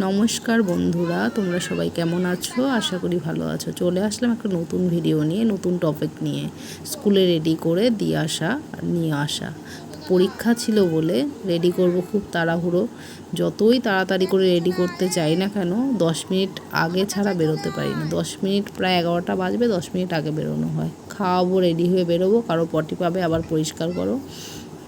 নমস্কার বন্ধুরা, তোমরা সবাই কেমন আছো? আশা করি ভালো আছো। চলে আসলাম একটা নতুন ভিডিও নিয়ে, নতুন টপিক নিয়ে। স্কুলে রেডি করে দিয়ে আসা আর নিয়ে আসা। পরীক্ষা ছিল বলে রেডি করব খুব তাড়াহুড়ো। যতই তাড়াতাড়ি করে রেডি করতে চাই না কেন, 10 মিনিট আগে ছাড়া বেরোতে পারি না। 10 মিনিট, প্রায় 11টা বাজবে, 10 মিনিট আগে বেরোনো হয়। খাওয়াবো, রেডি হয়ে বেরোবো, কারো পটি পাবে, আবার পরিষ্কার করো।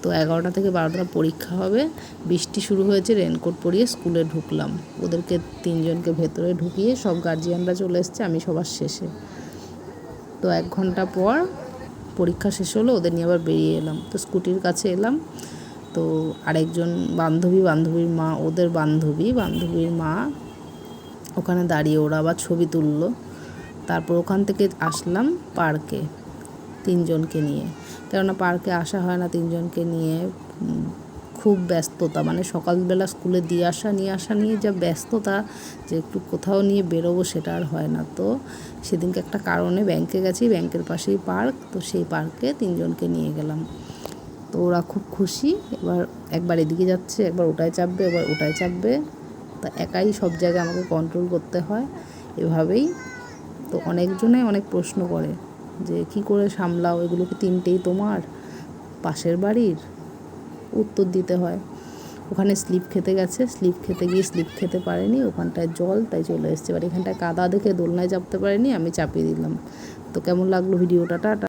তো 11টা থেকে 12টা পরীক্ষা হবে। বৃষ্টি শুরু হয়েছে, রেনকোট পরিয়ে স্কুলে ঢুকলাম। ওদেরকে 3 জনকে ভেতরে ঢুকিয়ে সব গার্জিয়ানরা চলে এসছে, আমি সবার শেষে। তো 1 ঘন্টা পর পরীক্ষা শেষ হলো, ওদের নিয়ে আবার বেরিয়ে এলাম। তো স্কুটির কাছে এলাম, তো আরেকজন বান্ধবীর মা, ওদের বান্ধবীর মা ওখানে দাঁড়িয়ে, ওরা আবার ছবি তুললো। তারপর ওখান থেকে আসলাম পার্কে 3 জনকে নিয়ে, কেননা পার্কে আসা হয় না 3 জনকে নিয়ে। খুব ব্যস্ততা, মানে সকালবেলা স্কুলে দিয়ে আসা নিয়ে যা ব্যস্ততা, যে একটু কোথাও নিয়ে বেরোবো সেটা আর হয় না। তো সেদিনকে একটা কারণে ব্যাংকে গেছি, ব্যাংকের পাশেই পার্ক, তো সেই পার্কে 3 জনকে নিয়ে গেলাম। তো ওরা খুব খুশি। একবার এদিকে যাচ্ছে, একবার ওটায় চাপবে, একবার ওটায় চাপবে। তা একাই সব জায়গায় আমাকে কন্ট্রোল করতে হয়, এভাবেই। তো অনেকজনে অনেক প্রশ্ন করে যে কি করে সামলাও, এগুলো কি 3টেই তোমার, পাশের বাড়ির? উত্তর দিতে হয়। ওখানে স্লিপ খেতে গেছে, স্লিপ খেতে গিয়ে স্লিপ খেতে পারেনি, ওখানটায় জল, তাই চলে এসছে। এবার এখানটায় কাদা দেখে দোলনায় চাপতে পারেনি, আমি চাপিয়ে দিলাম। তো কেমন লাগলো ভিডিওটা? টাটা।